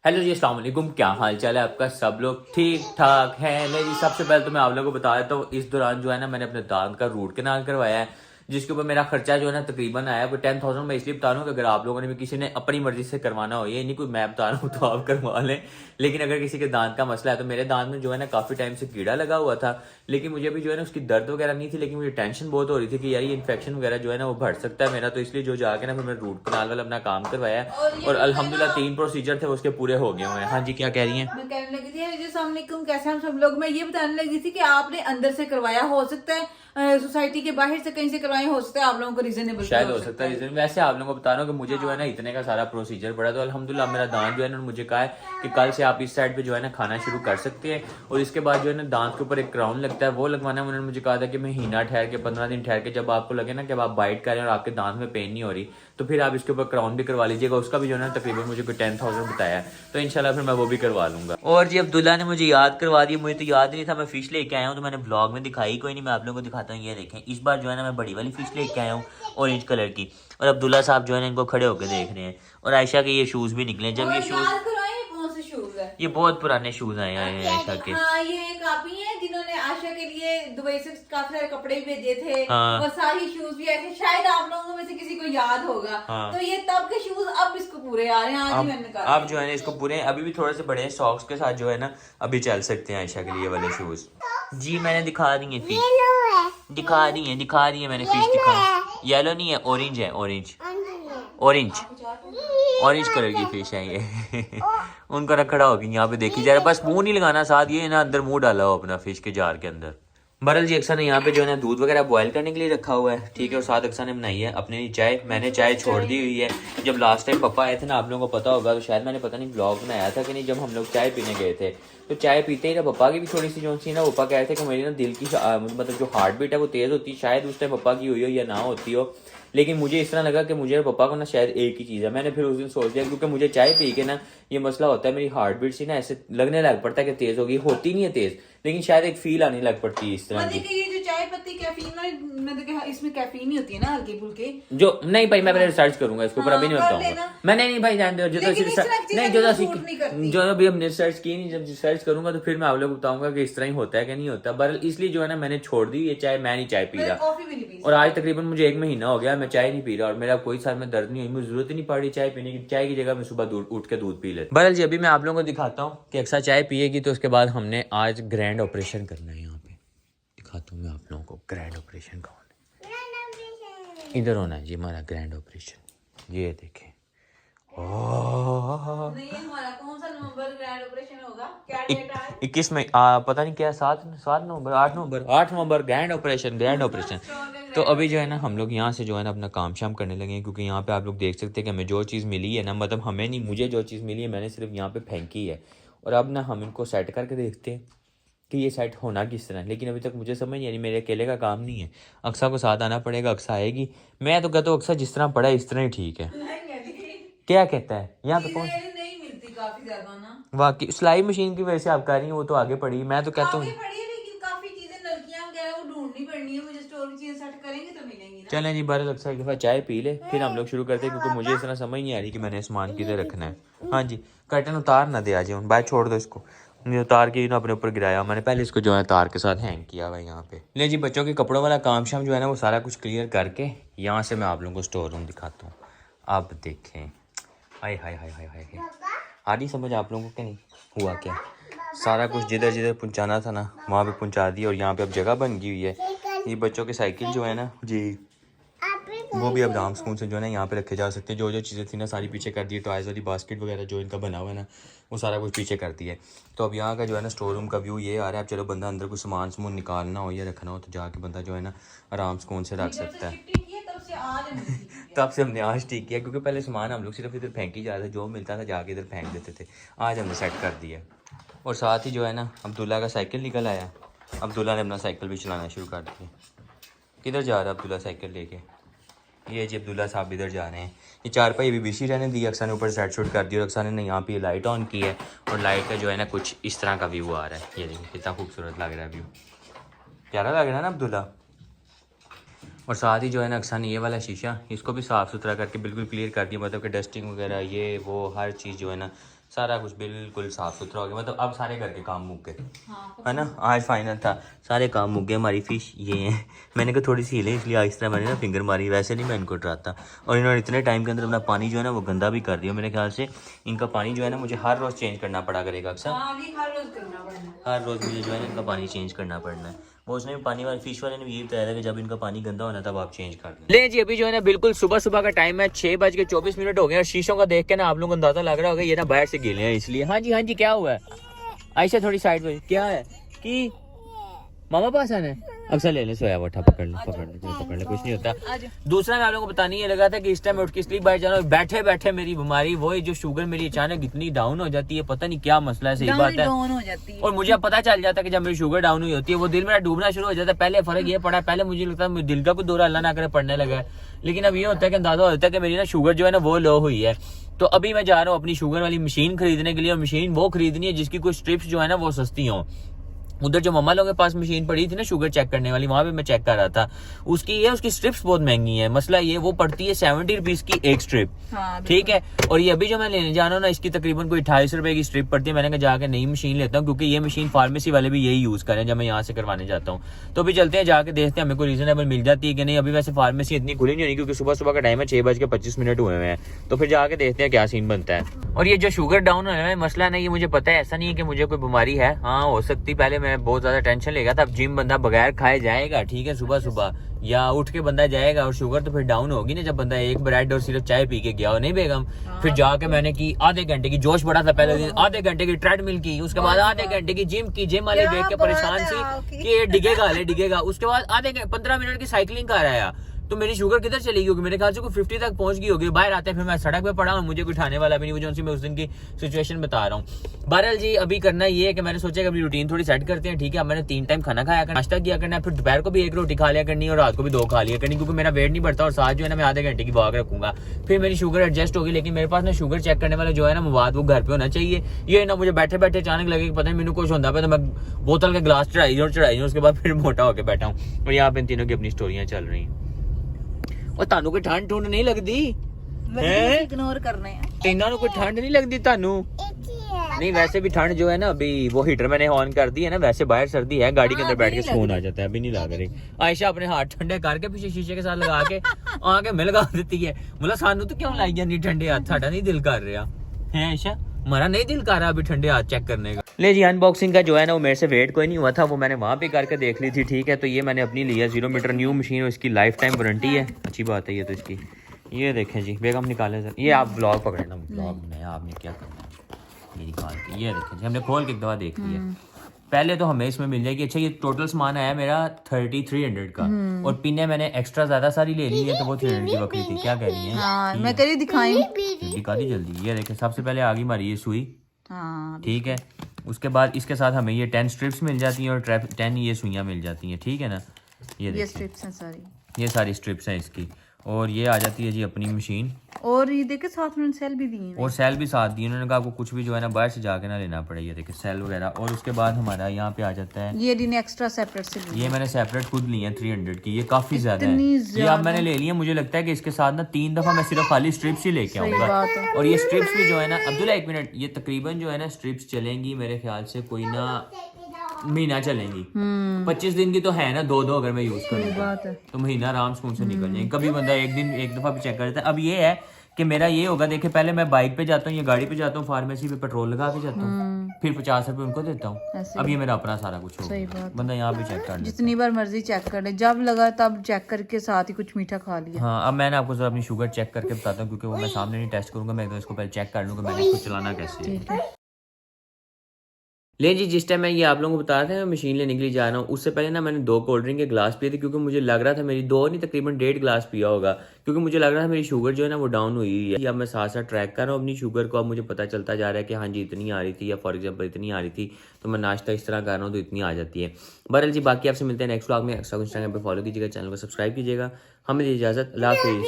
Hello जी, अस्सलाम वालेकुम। क्या हाल चाल है आपका? सब लोग ठीक ठाक हैं? नहीं जी, सबसे पहले तो मैं आप लोगों को बता देता हूँ, इस दौरान जो है ना मैंने अपने दांत का रूट कैनाल करवाया है, जिसके ऊपर मेरा खर्चा जो है ना तकरीबन आया है 10,000। मैं इसलिए बता रहा हूँ कि अगर आप लोगों ने भी किसी ने अपनी मर्जी से करवाना हो, ये नहीं कोई मैं बता रहा हूँ तो आप करवा लें। लेकिन अगर किसी के दांत का मसला है तो मेरे दांत में जो है ना काफ़ी टाइम से कीड़ा लगा हुआ था, लेकिन मुझे भी जो है ना उसकी दर्द वगैरह नहीं थी, लेकिन मुझे टेंशन बहुत हो रही थी कि यार ये इन्फेक्शन वगैरह जो है ना वो बढ़ सकता है मेरा। तो इसलिए जो जाके ना फिर मैं रूट कनाल वाला अपना काम करवाया है और अल्हम्दुलिल्लाह 3 प्रोसीजर थे उसके पूरे हो गए हुए हैं। हाँ जी, क्या कह रही हैं? मैं कहने लगी थी जी अस्सलाम वालेकुम, कैसे हम सब लोग। मैं ये बताने लगी थी कि आपने अंदर से करवाया, हो सकता है सोसाइटी के बाहर से कहीं से करवाए, हो सकता है आप लोगों को रीजनेबल शायद हो हो सकता सकता है है। रीजन। वैसे आप लोगों को बता रहा हूँ कि मुझे जो है ना इतने का सारा प्रोसीजर पड़ा, तो अल्हम्दुलिल्लाह मेरा दांत जो है ना मुझे कहा है कि कल से आप इस साइड पे जो है ना खाना शुरू कर सकते हैं। और इसके बाद जो है ना दांत के ऊपर एक क्राउन लगता है, वो लगवाना है। उन्होंने मुझे कहा था कि महीना ठहर के 15 दिन ठहर के जब आपको लगे ना कि आप बाइट कर रहे हैं और आपके दांत में पेन नहीं हो रही, तो फिर आप इसके ऊपर क्राउन भी करवा लीजिएगा। उसका भी जो है ना तकरीबन मुझे कोई 10,000 बताया है, तो इंशाल्लाह फिर मैं वो भी करवा लूंगा। और जी अब्दुल्ला ने मुझे याद करवा दी, मुझे तो याद नहीं था। मैं फिश लेके आया हूँ तो मैंने ब्लॉग में दिखाई कोई नहीं, मैं आप लोगों को दिखाता हूँ। ये देखें, इस बार जो है ना मैं बड़ी वाली फिश लेके आया हूँ, ऑरेंज कलर की। और अब्दुल्ला साहब जो है ना इनको खड़े होकर देख रहे हैं। और आयशा के ये शूज भी निकले। जब और ये शूज, याद करवाएं ये कौन से शूज है। ये बहुत पुराने शूज आए हैं आयशा के। हाँ, ये एक आप ही हैं जिन्होंने आशा के लिए दुबई से काफी सारे कपड़े भी भेजे थे हाँ और सारी शूज भी ऐसे, शायद आप लोगों में से किसी को याद होगा। हाँ। तो ये तब के शूज अब इसको पूरे आ रहे हैं, आज ही मैंने निकाले अब जो है ना इसको पूरे अभी भी थोड़े से बड़े हैं, सॉक्स के साथ जो है ना अभी चल सकते हैं आयशा के लिए वाले शूज। जी मैंने दिखा दी है फिश, दिखा दी है मैंने फिश दिखा। येलो नहीं है, ऑरेंज है, ऑरेंज ऑरेंज ऑरेंज कलर की फिश है ये। उनका रखड़ा होगी यहाँ पे, देखी जा रहा। बस मुंह नहीं लगाना साथ, ये ना अंदर मुंह डाला हो अपना फिश के जार के अंदर। बरल जी अक्सर ने यहाँ पे जो है ना दूध वगैरह बॉयल करने के लिए रखा हुआ है, ठीक है। और साथ अक्सर ने बनाई है अपने लिए चाय। मैंने चाय छोड़ दी हुई है। जब लास्ट टाइम पापा आए थे ना, आप लोगों को पता होगा, तो शायद मैंने पता नहीं ब्लॉग बनाया था कि नहीं, जब हम लोग चाय पीने गए थे तो चाय पीते ही ना पापा की भी थोड़ी सी जो सी ना, पापा कह रहे थे कि मेरी ना दिल की मतलब जो हार्ट बीट है वो तेज़ होती है। शायद उस टाइम पापा की हुई हो या ना होती हो, लेकिन मुझे इस तरह लगा कि मुझे और पापा को ना शायद एक ही चीज़ है। मैंने फिर उस दिन सोच लिया, क्योंकि मुझे चाय पी के ना ये मसला होता है, मेरी हार्ट बीट सी ना ऐसे लगने लग पड़ता है कि तेज़ होगी, होती नहीं है तेज़, लेकिन शायद एक फील आने लग पड़ती है इस तरह की। ये जो चाय पत्ती कैफीन मैं तो इसमें कैफीन ही होती है ना, हल्की फुल्की। जो नहीं भाई, मैं पहले रिसर्च करूंगा इसके ऊपर, हाँ, अभी नहीं कर बताऊंगा लेना। मैं। नहीं भाई जान दो, जो तो लेकिन इस तरह की नहीं चीजें जो तो मुझे सूट नहीं करती। जो अभी हमने रिसर्च की नहीं, जब रिसर्च करूंगा तो फिर मैं आप लोगों को बताऊंगा कि इस तरह ही होता है कि नहीं होता। बहरहाल इसलिए जो है ना मैंने छोड़ दी ये चाय, मैं नहीं चाय पी मैं रहा। कॉफी भी नहीं पी और सकती। आज तकरीबन मुझे 1 महीना हो गया मैं चाय नहीं पी रहा, और मेरा कोई सर में दर्द नहीं हुई, मुझे जरूरत ही नहीं पड़ी चाय पीने की। चाय की जगह मैं सुबह दूध उठ के दूध पी लेता। बहरहाल जी अभी मैं आप लोगों को दिखाता हूँ कि अक्सर चाय पिएगी, तो उसके बाद हमने आज ग्रैंड ऑपरेशन करना है। यहाँ पे दिखाता हूँ मैं आप लोगों को ग्रैंड ऑपरेशन कौन है। इधर होना है जी हमारा ग्रैंड ऑपरेशन, ये देखें। नहीं, हमारा कौन सा नवंबर ग्रैंड ऑपरेशन होगा? क्या डेट है? 21 में पता नहीं क्या, 7 नवंबर, 8 नवंबर ग्रैंड ऑपरेशन, ग्रैंड ऑपरेशन। तो अभी जो है ना हम लोग यहाँ से जो है ना अपना काम शाम करने लगे हैं, क्योंकि यहाँ पे आप लोग देख सकते हैं कि हमें जो चीज़ मिली है ना, मतलब हमें नहीं, मुझे जो चीज़ मिली है मैंने सिर्फ यहाँ पे फेंकी है। और अब ना हम इनको सेट करके देखते हैं कि ये सेट होना किस तरह है। लेकिन अभी तक मुझे समझ नहीं आ रही, मेरे अकेले का काम नहीं है, अक्सा को साथ आना पड़ेगा, अक्सा आएगी। मैं तो कहता हूँ अक्सा जिस तरह पड़ा है इस तरह ही ठीक है। क्या कहता है यहाँ पे कौन? नहीं मिलती काफी ज्यादा ना। वाकई सिलाई मशीन की वजह से आप कर रही हैं, वो तो आगे पड़ी। मैं तो कहता हूँ आगे पड़ी है, लेकिन काफी चीजें नलकियां वगैरह वो ढूंढनी पड़नी है मुझे। स्टोर की चीजें सेट करेंगे तो मिलेंगी ना। चलें जी, बारह अक्सा एक दफ़ा चाय पी ले फिर हम लोग शुरू करते हैं, क्योंकि मुझे इस तरह समझ नहीं आ रही कि मैंने सामान किधर रखना है। हाँ जी, कर्टन उतार ना दे आज, बाय छोड़ दो इसको। नहीं उतार के ना अपने ऊपर गिराया मैंने, पहले इसको जो है तार के साथ हैंग किया हुआ है यहाँ पे। ले जी बच्चों के कपड़ों वाला काम शाम जो है ना वो सारा कुछ क्लियर करके यहाँ से मैं आप लोगों को स्टोर रूम दिखाता हूँ। आप देखें, हाय हाय हाय हाय हाय, आ रही समझ आप लोगों को कि नहीं? हुआ क्या, सारा कुछ जिधर जिधर पहुँचाना था ना वहाँ पे पहुँचा दिया, और यहाँ पे अब जगह बन गई हुई है। ये बच्चों के साइकिल जो है ना जी, वो भी अब आराम सुकून से जो है ना यहाँ पे रखे जा सकते हैं। जो जो चीज़ें थी ना सारी पीछे कर दी, टॉयज़ वाली बास्केट वगैरह जो इनका बना हुआ है ना वो सारा कुछ पीछे कर दिया है। तो अब यहाँ का जो है ना स्टोर रूम का व्यू ये आ रहा है। अब चलो बंदा अंदर कुछ सामान समून निकालना हो या रखना हो तो जाके बंदा जो है ना आराम सुकून से रख सकता है। तब से हमने आज ठीक किया, क्योंकि पहले सामान हम लोग सिर्फ इधर फेंक ही जाते थे, जो मिलता था जाके इधर फेंक देते थे। आज हमने सेट कर दिया। और साथ ही जो है ना अब्दुल्ला का साइकिल निकल आया। अब्दुल्ला ने अपना साइकिल भी चलाना शुरू कर दिया। किधर जा रहा है अब्दुल्ला साइकिल लेके? ये जी अब्दुल्ला साहब इधर जा रहे हैं। ये चारपाई अभी बिछी रहने दी, अक्सर ने ऊपर सेट शूट कर दी, और अक्सर ने यहाँ पे लाइट ऑन की है। और लाइट का जो है ना कुछ इस तरह का व्यू आ रहा है। ये देखिए कितना खूबसूरत लग रहा है व्यू, प्यारा लग रहा है ना अब्दुल्ला। और साथ ही जो है ना अक्सर ने ये वाला शीशा इसको भी साफ़ सुथरा करके बिल्कुल क्लियर कर दिया, मतलब कि डस्टिंग वगैरह ये वो हर चीज़ जो है ना सारा कुछ बिल्कुल साफ सुथरा हो गया, मतलब अब सारे घर के काम मुक गए, हाँ, है ना। आज फाइनल था, सारे काम मुक गए। हमारी फिश ये है, मैंने कहा थोड़ी सी हिले इसलिए आहिस्ता मैंने ना फिंगर मारी, वैसे नहीं मैं इनको डराता। और इन्होंने इतने टाइम के अंदर अपना पानी जो है ना वो गंदा भी कर दिया। मेरे ख्याल से इनका पानी जो है ना मुझे हर रोज़ चेंज करना पड़ा करेगा अक्सर, अभी हर रोज करना पड़ना है। हर रोज़ मुझे जो है ना इनका पानी चेंज करना पड़ना है। वो उसने भी पानी वाले फिश वाले ने भी यही बताया था कि जब इनका पानी गंदा होना तब आप चेंज कर दें। ले जी अभी जो है ना बिल्कुल सुबह सुबह का टाइम है, 6:24 हो गए और शीशों का देख के ना आप लोगों को अंदाजा लग रहा होगा ये ना बाहर से गिले हैं इसलिए। हाँ जी क्या हुआ है आयशा, थोड़ी साइड पे क्या है कि मामा पास आना है, अक्सर ले ले सोया उठा पकड़ ले कुछ नहीं होता। दूसरा मैं आप लोगों को बताने ये लगा था कि इस टाइम उठ के इसलिए बाहर जाना, बैठे बैठे मेरी बीमारी वो जो शुगर मेरी अचानक इतनी डाउन हो जाती है, पता नहीं क्या मसला है, सही बात है डाउन हो जाती है। और मुझे अब पता चल जाता है कि जब मेरी शुगर डाउन हुई होती है वो दिल मेरा डूबना शुरू हो जाता है। पहले फर्क ये पड़ा, पहले मुझे लगता है दिल का कोई दौरा अल्लाह ना करे पड़ने लगा है, लेकिन अब ये होता है कि अंदाजा होता है कि मेरी ना शुगर जो है ना वो लो हुई है। तो अभी मैं जा रहा हूँ अपनी शुगर वाली मशीन खरीदने के लिए, और मशीन वो खरीदनी है जिसकी कुछ स्ट्रिप्स जो है ना वो सस्ती हों। उधर जो मम्मा लोगों के पास मशीन पड़ी थी ना शुगर चेक करने वाली, वहां पे मैं चेक कर रहा था, उसकी स्ट्रिप्स बहुत महंगी है। मसला ये वो पड़ती है 70 रुपीज की एक स्ट्रिप, ठीक है। और ये अभी जो मैं लेने जा रहा हूँ ना इसकी तकरीबन कोई 28 रुपए की स्ट्रिप पड़ती है। मैंने कहा जाके नई मशीन लेता हूँ क्योंकि ये मशीन फार्मेसी वाले भी यही यूज करें जब मैं यहाँ से करवाने जाता हूँ। तो अभी चलते हैं, जाके देखते हैं हमें कोई रीजनेबल मिल जाती है कि नहीं। अभी वैसे फार्मेसी इतनी खुली नहीं होनी क्योंकि सुबह सुबह का टाइम है, 6:25 हुए हैं, तो फिर जाके देखते हैं क्या सीन बनता है। और ये जो शुगर डाउन होने में मसला नहीं, ये मुझे पता है, ऐसा नहीं है कि मुझे कोई बीमारी है, हाँ हो सकती। पहले मैं बहुत ज्यादा टेंशन ले गया था। अब जिम बंदा बगैर खाए जाएगा, ठीक है, सुबह सुबह या उठ के बंदा जाएगा, और शुगर तो फिर डाउन होगी ना जब बंदा एक ब्रेड और सिर्फ चाय पी के गया हो, नहीं बेगम। फिर जाके मैंने की आधे घंटे की, जोश बड़ा था पहले दिन, आधे घंटे की ट्रेडमिल की, उसके बाद आधे घंटे की जिम की। जिम वाले देख के परेशान सी कि ये डिगेगा। उसके बाद 15 मिनट की साइकिलिंग कर आया। तो मेरी शुगर किधर चली गई होगी, मेरे ख्याल से कोई 50 तक पहुंच गई होगी। बाहर आते फिर मैं सड़क पे पड़ा और मुझे कोई उठाने वाला भी नहीं, जो मैं उस दिन की सिचुएशन बता रहा हूँ। बहरहाल जी अभी करना ये है कि मैंने सोचा कि अपनी रूटीन थोड़ी सेट करते हैं, ठीक है। अब मैंने 3 टाइम खाना खाया करना, नाश्ता किया करना है, फिर दोपहर को भी 1 रोटी खा लिया करनी और रात को भी 2 खा लिया करनी, क्योंकि मेरा वेट नहीं बढ़ता। और साथ जो है ना मैं आधे घंटे की वॉक रखूंगा, फिर मेरी शुगर एडजस्ट होगी। लेकिन मेरे पास ना शुगर चेक करने वाला जो है ना मवाद वो घर पे होना चाहिए। ये ना मुझे बैठे बैठे अचानक लगे कि पता नहीं मैंने कुछ होता है, तो मैं बोतल के ग्लास चढ़ाई उसके बाद फिर मोटा होकर बैठा हूँ। और यहाँ पे इन तीनों की अपनी स्टोरियां चल रही हैं। और तानू कोई ठंड ठुंड नहीं लगदी है? इग्नोर करने हैं। तेना नु कोई ठंड नहीं लगदी तानू? नहीं वैसे भी ठंड जो है ना, अभी वो हीटर मैंने ऑन कर दी है ना, वैसे बाहर सर्दी है, गाड़ी के अंदर बैठ के सुकून आ जाता है, अभी नहीं लग रही। आयशा अपने हाथ ठंडे करके पीछे शीशे के साथ लगा के आके मैं लगा देती है। मतलब सानू तो क्यों लाई जानी ठंडे हाथ, साडा नहीं दिल कर रहा है आयशा, हमारा नहीं दिल कर रहा अभी ठंडे हाथ चेक करने का। ले जी अनबॉक्सिंग का जो है ना वो मेरे से वेट कोई नहीं हुआ था, वो मैंने वहाँ पे करके देख ली थी, ठीक है। तो ये मैंने अपनी ली है 0 मीटर न्यू मशीन, और इसकी लाइफ टाइम वारंटी है, अच्छी बात है ये तो इसकी। ये देखें जी, बेगम निकाले सर, ये आप ब्लॉग पकड़ना, ब्लॉग में आपने क्या करना है ये निकाल के, ये देखें जी, हमने खोल के एक दवा देख ली है। पहले तो हमें इसमें मिल जाएगी। अच्छा ये टोटल सामान आया मेरा 3300 का, और पिने मैंने एक्स्ट्रा ज्यादा सारी ले ली है, तो वो 300 की बकरी थी। क्या कह रही है? हाँ, मैं कह रही दिखाई दिखा दी जल्दी। ये देखें सबसे पहले आ गई हमारी ये सुई, हाँ, ठीक है। उसके बाद इसके साथ हमें ये 10 स्ट्रिप्स मिल जाती हैं और 10 ये सुइयां मिल जाती हैं, ठीक है ना। ये स्ट्रिप्स हैं सारी, ये सारी स्ट्रिप्स हैं इसकी। और ये आ जाती है जी अपनी मशीन, और ये देखे साथ में सेल भी दिए हैं, और सेल भी साथ दिए। उन्होंने कहा आपको कुछ भी जो है ना बाहर से जाके ना लेना पड़े, ये देखिए सेल वगैरह। और उसके बाद हमारा यहाँ पे आ जाता है, ये दिन एक्स्ट्रा सेपरेट से ये मैंने सेपरेट खुद ली है 300 की, ये काफी ज्यादा है। ये अब मैंने ले लिया, मुझे लगता है कि इसके साथ ना 3 दफा मैं सिर्फ खाली स्ट्रिप्स ही लेके आऊंगा। और ये स्ट्रिप्स भी जो है ना, अब्दुल्ला 1 मिनट, ये तकरीबन जो है ना स्ट्रिप्स चलेंगी मेरे ख्याल से कोई ना महीना चलेंगी। 25 दिन की तो है ना, 2 अगर मैं यूज करूँ तो महीना आराम सुकून से निकल जाएंगे। कभी बंदा एक दफा भी चेक कर लेता है। अब ये है कि मेरा ये होगा, देखिए पहले मैं बाइक पे जाता हूँ या गाड़ी पे जाता हूँ, फार्मेसी पे पेट्रोल लगा के जाता हूँ, फिर 50 रुपए उनको देता हूँ। अब ये मेरा अपना सारा कुछ होगा, बंदा यहाँ पे चेक कर ले, जितनी बार मर्जी चेक कर ले, जब लगा तब चेक करके साथ ही कुछ मीठा खा लिया। हाँ अब मैंने आपको जरा अपनी शुगर चेक करके बताता हूँ, क्योंकि वो मैं सामने नहीं टेस्ट करूंगा, मैं तो इसको पहले चेक कर लूंगा मैंने इसको चलाना कैसे है। ले जी जिस टाइम मैं ये आप लोगों को बता रहा था मैं मशीन लेने के लिए जा रहा हूँ, उससे पहले ना मैंने 2 कोल्ड ड्रिंक के ग्लास पिए थे, क्योंकि मुझे लग रहा था मेरी 2 नहीं तकरीबन 1.5 ग्लास पिया होगा, क्योंकि मुझे लग रहा था मेरी शुगर जो है ना वो डाउन हुई है। अब मैं साथ साथ ट्रैक कर रहा हूँ अपनी शुगर को, अब मुझे पता चलता जा रहा है कि हाँ जी इतनी आ रही थी, या फॉर एग्जाम्पल इतनी आ रही थी, तो मैं नाश्ता इस तरह कर रहा हूँ तो इतनी आ जाती है। बहरहाल जी बाकी आपसे मिलते हैं नेक्स्ट व्लॉग में। इंस्टाग्राम पे फॉलो कीजिएगा, चैनल को सब्सक्राइब कीजिएगा। हमें इजाज़त, अल्लाह हाफिज़।